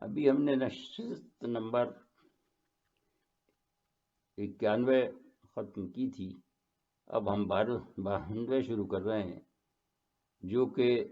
ابھی ہم نے نشست نمبر 91 ختم کی تھی. اب ہم 92 شروع کر رہے ہیں، جو کہ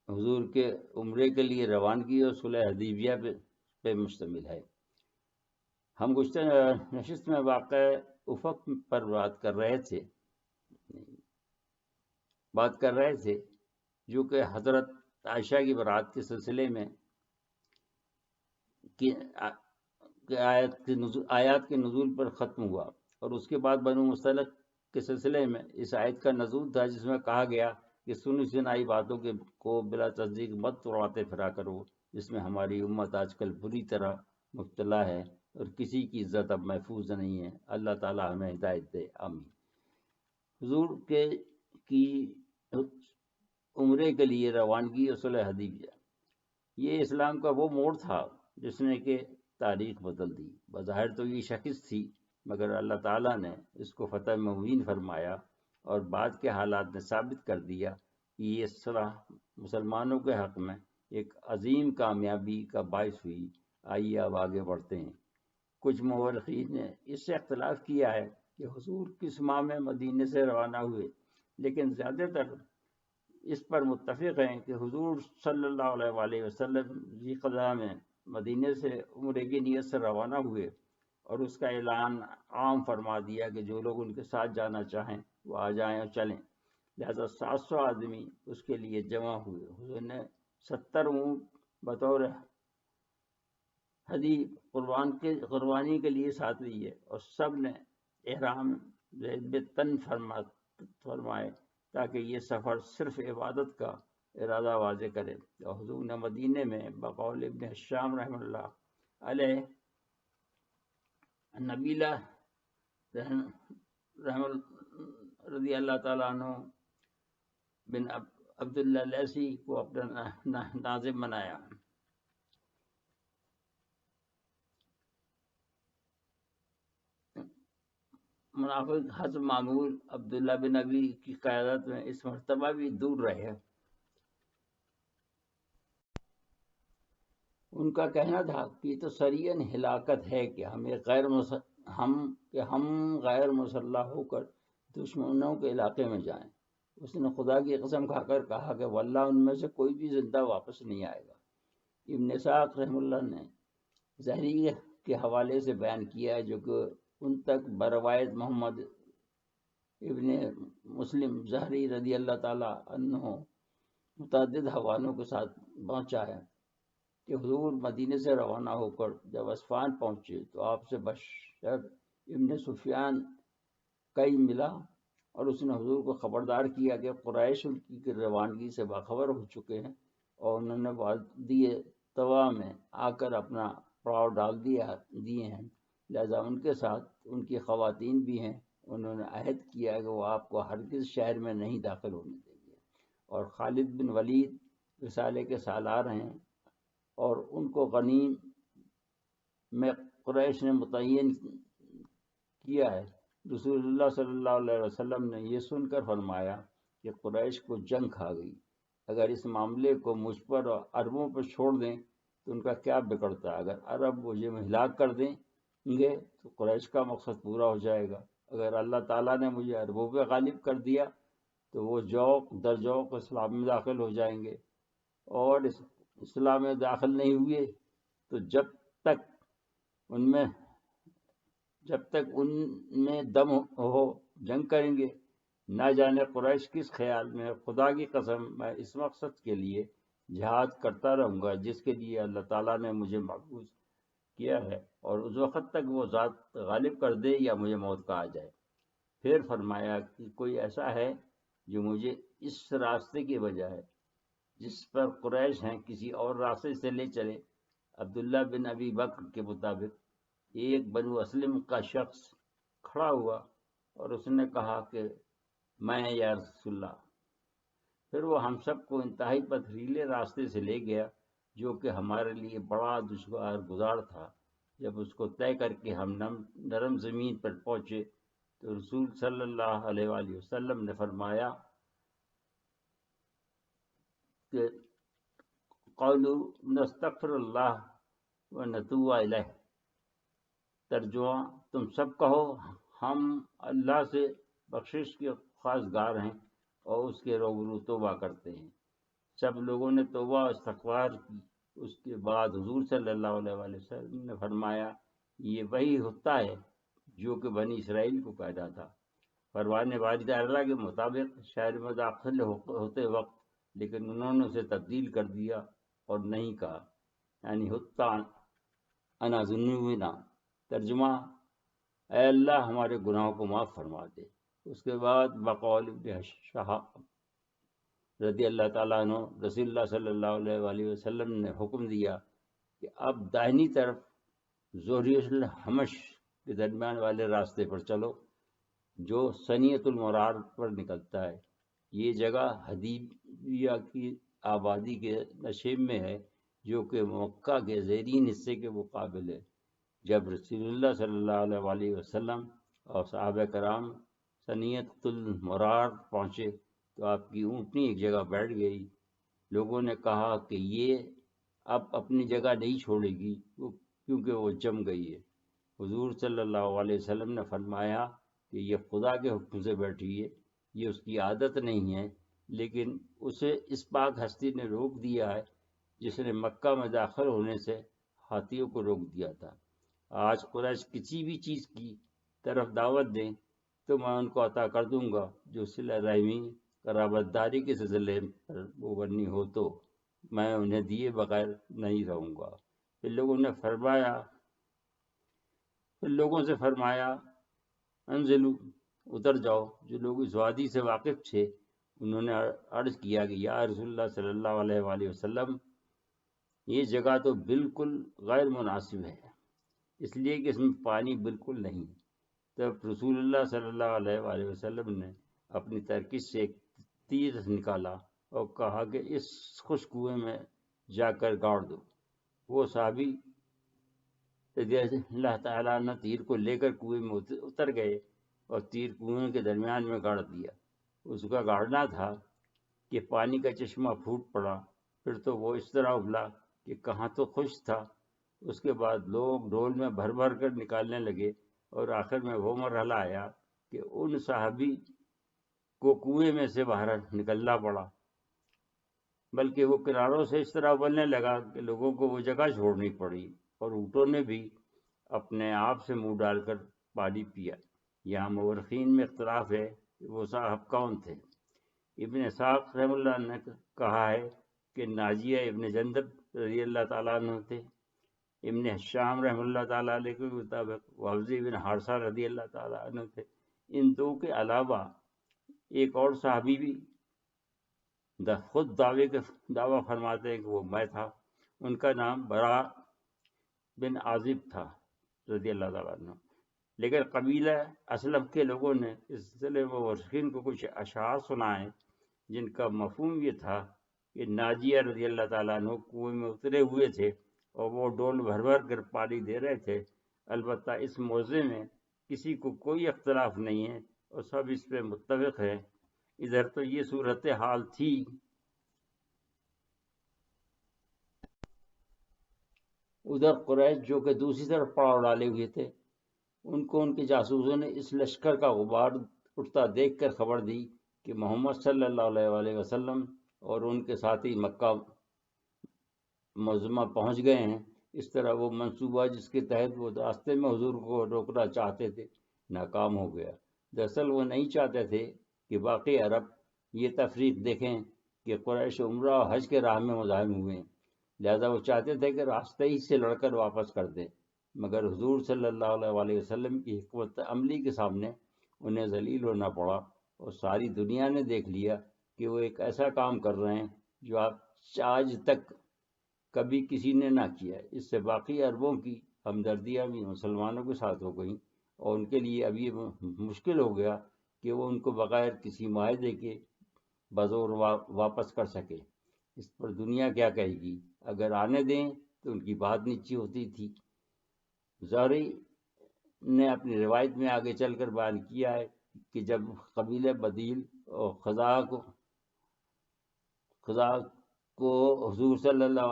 حضور کے عمرے کے لیے روانگی اور صلح حدیبیہ پہ مشتمل ہے. ہم گزشتہ نشست میں واقع افق پر بات کر رہے تھے جو کہ حضرت عائشہ کی برات کے سلسلے میں آیات کے نزول پر ختم ہوا، اور اس کے بعد بنو مستلق کے سلسلے میں اس آیت کا نزول تھا جس میں کہا گیا کہ سنی سنائی باتوں کو بلا تصدیق مت اڑاتے پھرا کرو، جس میں ہماری امت آج کل بری طرح مبتلا ہے اور کسی کی عزت اب محفوظ نہیں ہے. اللہ تعالی ہمیں ہدایت دے، آمین. حضور کی عمرے کے لیے روانگی اور صلح حدیبیہ، یہ اسلام کا وہ موڑ تھا جس نے کہ تاریخ بدل دی. بظاہر تو یہ شخص تھی، مگر اللہ تعالیٰ نے اس کو فتح مبین فرمایا، اور بعد کے حالات نے ثابت کر دیا کہ یہ صلح مسلمانوں کے حق میں ایک عظیم کامیابی کا باعث ہوئی. آئیے اب آگے بڑھتے ہیں. کچھ مورخین نے اس سے اختلاف کیا ہے کہ حضور کس ماہ میں مدینے سے روانہ ہوئے، لیکن زیادہ تر اس پر متفق ہیں کہ حضور صلی اللہ علیہ وآلہ وسلم ذی میں مدینے سے عمرے کی نیت سے روانہ ہوئے، اور اس کا اعلان عام فرما دیا کہ جو لوگ ان کے ساتھ جانا چاہیں وہ آ جائیں اور چلیں. لہذا 700 آدمی اس کے لیے جمع ہوئے. حضور نے 70 اونٹ بطور ہدی قربانی کے لیے ساتھ لیے، اور سب نے احرام تن فرمائے تاکہ یہ سفر صرف عبادت کا ارادہ واضح کرے. اور حضور نے مدینے میں بقول ابن ہشام رحمہ اللہ علیہ نبیلہ رضی اللہ تعالیٰ عنہ بن عبداللہ لیسی کو اپنا ناظم بنایا. منافق حسب معمول عبداللہ بن ابی کی قیادت میں اس مرتبہ بھی دور رہے. ان کا کہنا تھا کہ یہ تو سریعاً ہلاکت ہے کہ ہم غیر مسلح ہو کر دشمنوں کے علاقے میں جائیں. اس نے خدا کی قسم کھا کر کہا کہ واللہ ان میں سے کوئی بھی زندہ واپس نہیں آئے گا. ابن اسحاق رحم اللہ نے زہری کے حوالے سے بیان کیا ہے، جو کہ ان تک بروایت محمد ابن مسلم زہری رضی اللہ تعالیٰ عنہ متعدد حوالوں کے ساتھ پہنچا ہے کہ حضور مدینے سے روانہ ہو کر جب اصفہان پہنچے تو آپ سے بشر ابن سفیان کئی ملا، اور اس نے حضور کو خبردار کیا کہ قریش ان کی روانگی سے باخبر ہو چکے ہیں، اور انہوں نے وادی طوا میں آ کر اپنا پڑاؤ ڈال دیے ہیں. لہذا ان کے ساتھ ان کی خواتین بھی ہیں. انہوں نے عہد کیا کہ وہ آپ کو ہرگز شہر میں نہیں داخل ہونے دیں گے. اور خالد بن ولید رسالے کے سالار ہیں، اور ان کو غنیم میں قریش نے متعین کیا ہے. رسول اللہ صلی اللہ علیہ وسلم نے یہ سن کر فرمایا کہ قریش کو جنگ کھا گئی. اگر اس معاملے کو مجھ پر اور عربوں پر چھوڑ دیں تو ان کا کیا بگڑتا ہے. اگر عرب مجھے ہلاک کر دیں گے تو قریش کا مقصد پورا ہو جائے گا. اگر اللہ تعالیٰ نے مجھے عربوں پہ غالب کر دیا تو وہ ذوق در ذوق اسلام میں داخل ہو جائیں گے، اور اسلام میں داخل نہیں ہوئے تو جب تک ان میں دم ہو جنگ کریں گے. نہ جانے قریش کس خیال میں. خدا کی قسم میں اس مقصد کے لیے جہاد کرتا رہوں گا جس کے لیے اللہ تعالیٰ نے مجھے محفوظ کیا ہے، اور اس وقت تک وہ ذات غالب کر دے یا مجھے موت کا آ جائے. پھر فرمایا کہ کوئی ایسا ہے جو مجھے اس راستے کی بجائے جس پر قریش ہیں کسی اور راستے سے لے چلے. عبداللہ بن ابی بکر کے مطابق ایک بنو اسلم کا شخص کھڑا ہوا اور اس نے کہا کہ میں یا رسول اللہ. پھر وہ ہم سب کو انتہائی پتھریلے راستے سے لے گیا جو کہ ہمارے لیے بڑا دشوار گزار تھا. جب اس کو طے کر کے ہم نرم زمین پر پہنچے تو رسول صلی اللہ علیہ وآلہ وسلم نے فرمایا کہ قولوا نستغفر اللہ وَنَتُوبَ إِلَيْهِ۔ ترجمہ، تم سب کہو ہم اللہ سے بخشش کے خواص گار ہیں اور اس کے روبرو توبہ کرتے ہیں۔ سب لوگوں نے توبہ و استغفار کی۔ اس کے بعد حضور صلی اللہ علیہ وآلہ وسلم نے فرمایا، یہ وہی ہوتا ہے جو کہ بنی اسرائیل کو پیدا تھا۔ فرمان باری تعالیٰ کے مطابق شہر میں داخل ہوتے وقت لیکن انہوں نے اسے تبدیل کر دیا اور نہیں کہا، یعنی ہوتا انا ذنوبنا۔ ترجمہ، اے اللہ ہمارے گناہوں کو معاف فرما دے۔ اس کے بعد بقول ابن شہاب رضی اللہ تعالیٰ عنہ، رسول اللہ صلی اللہ علیہ وآلہ وسلم نے حکم دیا کہ اب داہنی طرف ظہریۃ الحمش کے درمیان والے راستے پر چلو جو سنیت المرار پر نکلتا ہے۔ یہ جگہ حدیبیہ کی آبادی کے نشیب میں ہے جو کہ مکہ کے زیرین حصے کے مقابل ہے۔ جب رسول اللہ صلی اللہ علیہ وآلہ وسلم اور صحابہ کرام سنیت المرار پہنچے تو آپ کی اونٹنی ایک جگہ بیٹھ گئی۔ لوگوں نے کہا کہ یہ اب اپنی جگہ نہیں چھوڑے گی کیونکہ وہ جم گئی ہے۔ حضور صلی اللہ علیہ وسلم نے فرمایا کہ یہ خدا کے حکم سے بیٹھی ہے، یہ اس کی عادت نہیں ہے، لیکن اسے اس پاک ہستی نے روک دیا ہے جس نے مکہ میں داخل ہونے سے ہاتھیوں کو روک دیا تھا۔ آج قریش کسی بھی چیز کی طرف دعوت دیں تو میں ان کو عطا کر دوں گا جو صلہ رحمی قرابت داری کے سلسلے پر مبنی ہو، تو میں انہیں دیے بغیر نہیں رہوں گا۔ پھر لوگوں سے فرمایا انزلو، اتر جاؤ۔ جو لوگ اس وادی سے واقف تھے انہوں نے عرض کیا کہ یا رسول اللہ صلی اللہ علیہ وآلہ وسلم، یہ جگہ تو بالکل غیر مناسب ہے، اس لیے کہ اس میں پانی بالکل نہیں۔ تب رسول اللہ صلی اللہ علیہ وآلہ وسلم نے اپنی ترکش سے ایک تیر نکالا اور کہا کہ اس خشک کنویں میں جا کر گاڑ دو۔ وہ صحابی رضی اللہ تعالیٰ عنہ تیر کو لے کر کنویں میں اتر گئے اور تیر کنویں کے درمیان میں گاڑ دیا۔ اس کا گاڑنا تھا کہ پانی کا چشمہ پھوٹ پڑا، پھر تو وہ اس طرح ابلا کہ کہاں تو خشک تھا۔ اس کے بعد لوگ ڈول میں بھر بھر کر نکالنے لگے اور آخر میں وہ مرحلہ آیا کہ ان صحابی کو کنویں میں سے باہر نکلنا پڑا، بلکہ وہ کناروں سے اس طرح ابلنے لگا کہ لوگوں کو وہ جگہ چھوڑنی پڑی اور اونٹوں نے بھی اپنے آپ سے منہ ڈال کر پانی پیا۔ یہاں مورخین میں اختلاف ہے کہ وہ صاحب کون تھے۔ ابن اسحاق رحمہ اللہ نے کہا ہے کہ ناجیہ ابن جندب رضی اللہ تعالیٰ عنہ تھے۔ ابن حشام رحمہ اللہ تعالیٰ علیہ کے مطابق وابزی بن حارثہ رضی اللہ تعالیٰ عنہ تھے۔ ان دو کے علاوہ ایک اور صحابی بھی خود دعویٰ فرماتے ہیں کہ وہ میں تھا۔ ان کا نام برا بن عازب تھا رضی اللہ تعالیٰ عنہ۔ لیکن قبیلہ اسلم کے لوگوں نے اس سلسلے میں مورخین کو کچھ اشعار سنائے جن کا مفہوم یہ تھا کہ ناجیہ رضی اللہ تعالیٰ عنہ کنویں میں اترے ہوئے تھے اور وہ ڈول بھر بھر کر پانی دے رہے تھے۔ البتہ اس موضوع میں کسی کو کوئی اختلاف نہیں ہے اور سب اس پہ متفق ہیں۔ ادھر تو یہ صورتحال تھی۔ ادھر قریش جو کہ دوسری طرف پڑاؤ ڈالے ہوئے تھے، ان کو ان کے جاسوسوں نے اس لشکر کا غبار اٹھتا دیکھ کر خبر دی کہ محمد صلی اللہ علیہ وآلہ وسلم اور ان کے ساتھی مکہ معظمہ پہنچ گئے ہیں۔ اس طرح وہ منصوبہ جس کے تحت وہ راستے میں حضور کو روکنا چاہتے تھے ناکام ہو گیا۔ دراصل وہ نہیں چاہتے تھے کہ باقی عرب یہ تفریق دیکھیں کہ قریش عمرہ اور حج کے راہ میں مزاحم ہوئے ہیں، لہذا وہ چاہتے تھے کہ راستے ہی سے لڑ کر واپس کر دیں، مگر حضور صلی اللہ علیہ وآلہ وسلم کی حکمت عملی کے سامنے انہیں ذلیل ہونا پڑا اور ساری دنیا نے دیکھ لیا کہ وہ ایک ایسا کام کر رہے ہیں جو آج تک کبھی کسی نے نہ کیا۔ اس سے باقی عربوں کی ہمدردیاں بھی مسلمانوں کے ساتھ ہو گئیں اور ان کے لیے اب یہ مشکل ہو گیا کہ وہ ان کو بغیر کسی معاہدے کے بزور واپس کر سکے۔ اس پر دنیا کیا کہے گی؟ اگر آنے دیں تو ان کی بات نیچی ہوتی تھی۔ زہری نے اپنی روایت میں آگے چل کر بیان کیا ہے کہ جب قبیلہ بدیل اور خزاع کو حضور صلی اللہ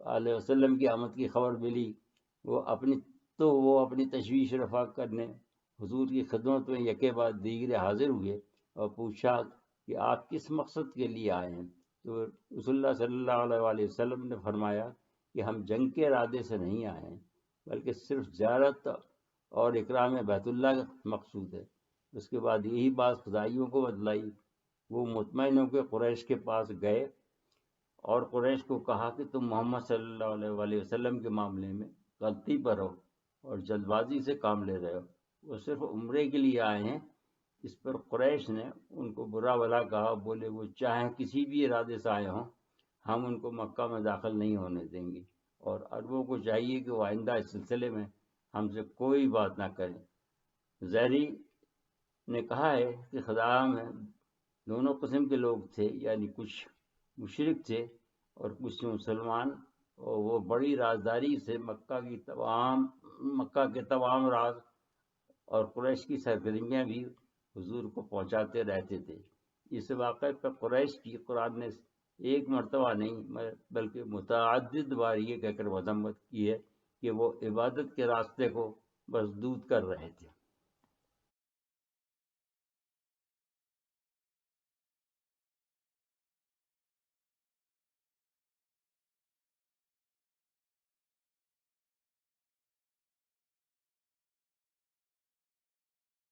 علیہ وسلم کی آمد کی خبر ملی، وہ اپنی تشویش رفع کرنے حضور کی خدمت میں یکے بعد دیگرے حاضر ہوئے اور پوچھا کہ آپ کس مقصد کے لیے آئے ہیں؟ تو رسول اللہ صلی اللہ علیہ وسلم نے فرمایا کہ ہم جنگ کے ارادے سے نہیں آئے ہیں، بلکہ صرف زیارت اور اکرام بیت اللہ مقصود ہے۔ اس کے بعد یہی بات خدائیوں کو بتلائی۔ وہ مطمئن ہو کے قریش کے پاس گئے اور قریش کو کہا کہ تم محمد صلی اللہ علیہ وسلم کے معاملے میں غلطی پر ہو اور جلد بازی سے کام لے رہے ہو، وہ صرف عمرے کے لیے آئے ہیں۔ اس پر قریش نے ان کو برا بھلا کہا، بولے وہ چاہیں کسی بھی ارادے سے آئے ہوں، ہم ان کو مکہ میں داخل نہیں ہونے دیں گے، اور عربوں کو چاہیے کہ وہ آئندہ اس سلسلے میں ہم سے کوئی بات نہ کریں۔ زہری نے کہا ہے کہ خزاعہ میں دونوں قسم کے لوگ تھے، یعنی کچھ مشرک تھے اور کچھ مسلمان، اور وہ بڑی رازداری سے مکہ کے تمام راز اور قریش کی سرگرمیاں بھی حضور کو پہنچاتے رہتے تھے۔ اس واقعے پر قریش کی قرآن نے ایک مرتبہ نہیں بلکہ متعدد بار یہ کہہ کر مذمت کی ہے کہ وہ عبادت کے راستے کو مسدود کر رہے تھے۔